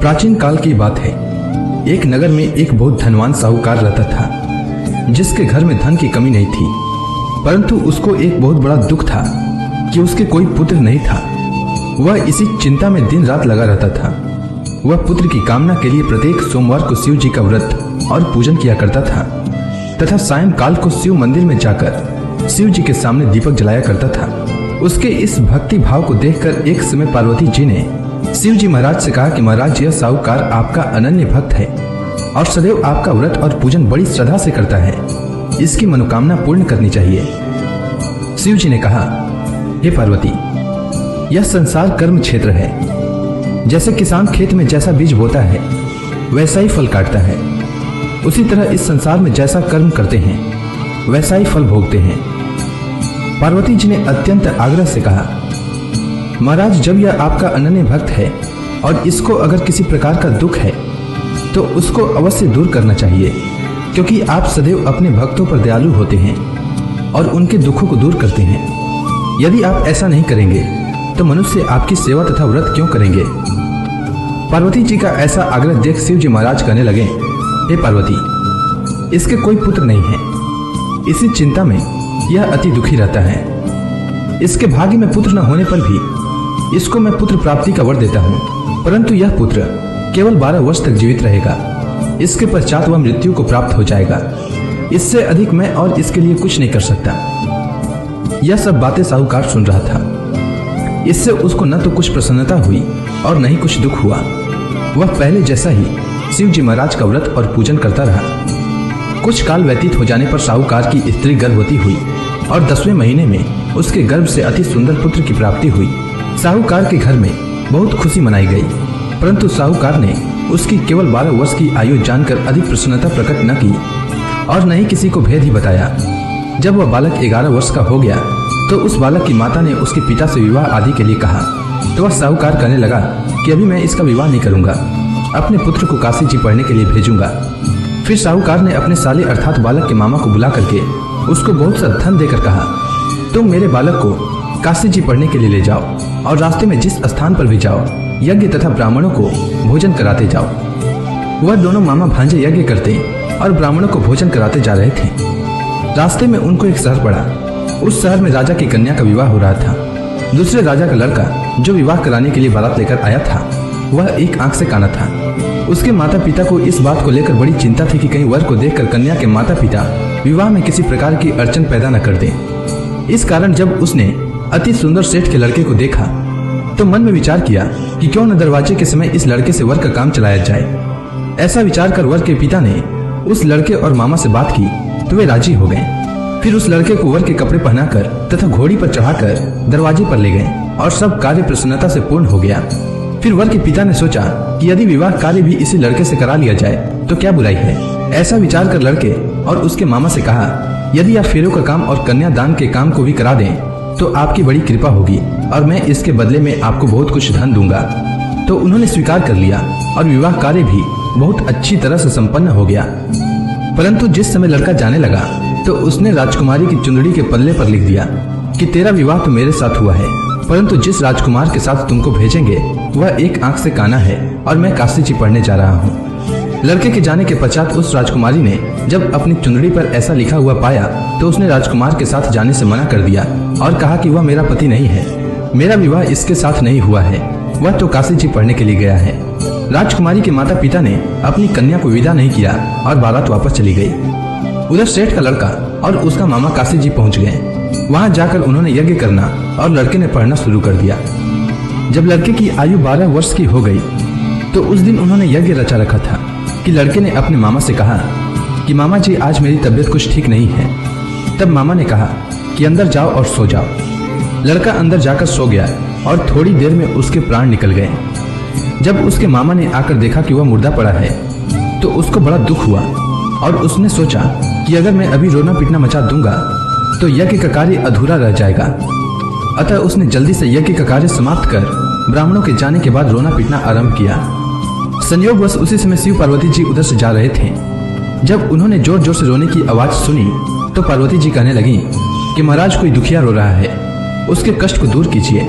प्राचीन काल की बात है। एक नगर में एक बहुत धनवान साहूकार रहता था, जिसके घर में धन की कमी नहीं थी, परंतु उसको एक बहुत बड़ा दुख था कि उसके कोई पुत्र नहीं था। वह इसी चिंता में दिन रात लगा रहता था। वह पुत्र की कामना के लिए प्रत्येक सोमवार को शिव जी का व्रत और पूजन किया करता था तथा सायंकाल को शिव मंदिर में जाकर शिव जी के सामने दीपक जलाया करता था। उसके इस भक्ति भाव को देखकर एक समय पार्वती जी ने शिव जी महाराज से कहा कि महाराज, यह साहूकार आपका अनन्य भक्त है और सदैव आपका व्रत और पूजन बड़ी श्रद्धा से करता है। इसकी मनोकामना पूर्ण करनी चाहिए। शिव जी ने कहा, हे पार्वती, यह संसार कर्म क्षेत्र है। जैसे किसान खेत में जैसा बीज बोता है वैसा ही फल काटता है, उसी तरह इस संसार में जैसा कर्म करते हैं वैसा ही फल भोगते हैं। पार्वती जी ने अत्यंत आग्रह से कहा, महाराज, जब यह आपका अनन्य भक्त है और इसको अगर किसी प्रकार का दुख है तो उसको अवश्य दूर करना चाहिए, क्योंकि आप सदैव अपने भक्तों पर दयालु होते हैं और उनके दुखों को दूर करते हैं। यदि आप ऐसा नहीं करेंगे तो मनुष्य आपकी सेवा तथा व्रत क्यों करेंगे। पार्वती जी का ऐसा आग्रह देख शिव जी महाराज कहने लगे, हे पार्वती, इसके कोई पुत्र नहीं है। इसी चिंता में यह अति दुखी रहता है। इसके भाग्य में पुत्र न होने पर भी इसको मैं पुत्र प्राप्ति का वर देता हूँ, परंतु यह पुत्र केवल 12 वर्ष तक जीवित रहेगा। इसके पश्चात वह मृत्यु को प्राप्त हो जाएगा। इससे अधिक मैं और इसके लिए कुछ नहीं कर सकता। यह सब बातें साहूकार सुन रहा था। इससे उसको न तो कुछ प्रसन्नता हुई और न ही कुछ दुख हुआ। वह पहले जैसा ही शिव जी महाराज का व्रत और पूजन करता रहा। कुछ काल व्यतीत हो जाने पर साहूकार की स्त्री गर्भवती हुई और 10वें महीने में उसके गर्भ से अति सुंदर पुत्र की प्राप्ति हुई। साहूकार के घर में बहुत खुशी मनाई गई, परंतु साहूकार ने उसकी केवल 12 वर्ष की आयु जानकर अधिक प्रसन्नता प्रकट न की और न ही किसी को भेद ही बताया। जब वह बालक 11 वर्ष का हो गया तो उस बालक की माता ने उसके पिता से विवाह आदि के लिए कहा, तो वह साहूकार कहने लगा कि अभी मैं इसका विवाह नहीं करूंगा, अपने पुत्र को काशी जी पढ़ने के लिए भेजूंगा। फिर साहूकार ने अपने साले अर्थात बालक के मामा को बुला करके उसको बहुत सा धन देकर कहा, तुम मेरे बालक को काशी जी पढ़ने के लिए ले जाओ और रास्ते में जिस स्थान पर भी जाओ यज्ञ तथा ब्राह्मणों को भोजन कराते जाओ। वह दोनों मामा भांजे यज्ञ करते और ब्राह्मणों को भोजन कराते जा रहे थे। रास्ते में उनको एक शहर पड़ा। उस शहर में राजा की कन्या का विवाह हो रहा था। दूसरे राजा का लड़का जो विवाह कराने के लिए बारात लेकर आया था वह एक आंख से काना था। उसके माता पिता को इस बात को लेकर बड़ी चिंता थी कि कहीं वर को देखकर कन्या के माता पिता विवाह में किसी प्रकार की अड़चन पैदा न कर दें। इस कारण जब उसने अति सुंदर सेठ के लड़के को देखा तो मन में विचार किया कि क्यों न दरवाजे के समय इस लड़के से वर का काम चलाया जाए। ऐसा विचार कर वर के पिता ने उस लड़के और मामा से बात की तो वे राजी हो गए। फिर उस लड़के को वर के कपड़े पहनाकर तथा घोड़ी पर चढ़ाकर दरवाजे पर ले गए और सब कार्य प्रसन्नता से पूर्ण हो गया। फिर वर के पिता ने सोचा कि यदि विवाह कार्य भी इसी लड़के से करा लिया जाए तो क्या बुराई है। ऐसा विचार कर लड़के और उसके मामा से कहा, यदि आप फेरों का काम और कन्यादान के काम को भी करा दें तो आपकी बड़ी कृपा होगी और मैं इसके बदले में आपको बहुत कुछ धन दूंगा। तो उन्होंने स्वीकार कर लिया और विवाह कार्य भी बहुत अच्छी तरह से संपन्न हो गया। परंतु जिस समय लड़का जाने लगा तो उसने राजकुमारी की चुंदड़ी के पल्ले पर लिख दिया कि तेरा विवाह तो मेरे साथ हुआ है, परंतु जिस राजकुमार के साथ तुमको भेजेंगे वह एक आंख से काना है और मैं काशी जी पढ़ने जा रहा हूँ। लड़के के जाने के पश्चात उस राजकुमारी ने जब अपनी चुंदड़ी पर ऐसा लिखा हुआ पाया तो उसने राजकुमार के साथ जाने से मना कर दिया और कहा कि वह मेरा पति नहीं है, मेरा विवाह इसके साथ नहीं हुआ है, वह तो काशी जी पढ़ने के लिए गया है। राजकुमारी के माता पिता ने अपनी कन्या को विदा नहीं किया और बारात वापस चली गई। उधर सेठ का लड़का और उसका मामा काशी जी पहुंच गए। वहां जाकर उन्होंने यज्ञ करना और लड़के ने पढ़ना शुरू कर दिया। जब लड़के की आयु 12 वर्ष की हो गई तो उस दिन उन्होंने यज्ञ रचा रखा था कि लड़के ने अपने मामा से कहा कि मामा जी, आज मेरी तबीयत कुछ ठीक नहीं है। तब मामा ने कहा कि अंदर जाओ और सो जाओ। लड़का अंदर जाकर सो गया और थोड़ी देर में उसके प्राण निकल गए। जब उसके मामा ने आकर देखा कि वह मुर्दा पड़ा है तो उसको बड़ा दुख हुआ और उसने सोचा कि अगर मैं अभी रोना पीटना मचा दूंगा तो यज्ञ का कार्य अधूरा रह जाएगा। अतः उसने जल्दी से यज्ञ का कार्य समाप्त कर ब्राह्मणों के जाने के बाद रोना पीटना आरंभ किया। संयोगवश उसी समय शिव पार्वती जी उधर से जा रहे थे। जब उन्होंने जोर जोर से रोने की आवाज सुनी तो पार्वती जी कहने लगी कि महाराज, कोई दुखिया रो रहा है, उसके कष्ट को दूर कीजिए।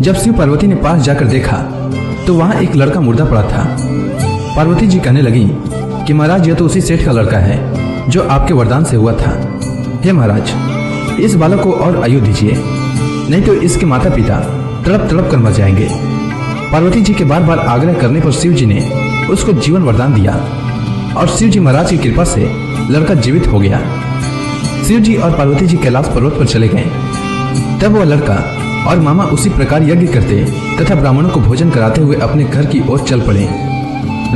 जब शिव पार्वती ने पास जाकर देखा तो वहाँ एक लड़का मुर्दा पड़ा था। पार्वती जी कहने लगी कि महाराज, यह तो उसी सेठ का लड़का है जो आपके वरदान से हुआ था। हे महाराज, इस बालक को और आयु दीजिए, नहीं तो इसके माता पिता तड़प तड़प कर मर जाएंगे। पार्वती जी के बार बार आग्रह करने पर शिव जी ने उसको जीवन वरदान दिया और शिव जी महाराज की कृपा से लड़का जीवित हो गया। शिव जी और पार्वती जी कैलाश पर्वत पर चले गए। तब वह लड़का और मामा उसी प्रकार यज्ञ करते तथा ब्राह्मणों को भोजन कराते हुए अपने घर की ओर चल पड़े।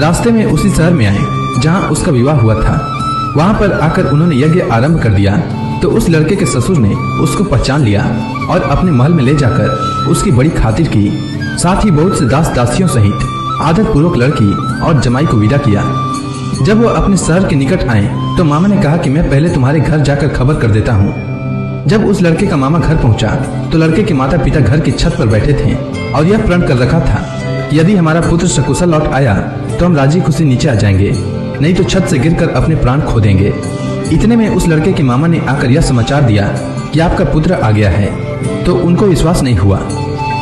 रास्ते में उसी शहर में आए जहां उसका विवाह हुआ था। वहां पर आकर उन्होंने यज्ञ आरंभ कर दिया तो उस लड़के के ससुर ने उसको पहचान लिया और अपने महल में ले जाकर उसकी बड़ी खातिर की। साथ ही बहुत से दास दासियों सहित आदर पूर्वक लड़की और जमाई को विदा किया। जब वो अपने शहर के निकट आए तो मामा ने कहा कि मैं पहले तुम्हारे घर जाकर खबर कर देता हूँ। जब उस लड़के का मामा घर पहुंचा तो लड़के के माता पिता घर की छत पर बैठे थे और यह प्रण कर रखा था कि यदि हमारा पुत्र सकुशल लौट आया तो हम राजी खुशी नीचे आ जाएंगे, नहीं तो छत से गिरकर अपने प्राण खो देंगे। इतने में उस लड़के के मामा ने आकर यह समाचार दिया कि आपका पुत्र आ गया है, तो उनको विश्वास नहीं हुआ।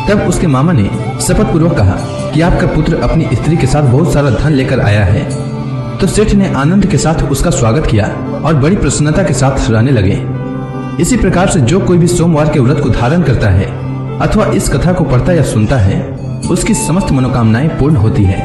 तब उसके मामा ने शपथ पूर्वक कहा कि आपका पुत्र अपनी स्त्री के साथ बहुत सारा धन लेकर आया है। तो सेठ ने आनंद के साथ उसका स्वागत किया और बड़ी प्रसन्नता के साथ रहने लगे। इसी प्रकार से जो कोई भी सोमवार के व्रत को धारण करता है अथवा इस कथा को पढ़ता या सुनता है, उसकी समस्त मनोकामनाएं पूर्ण होती है।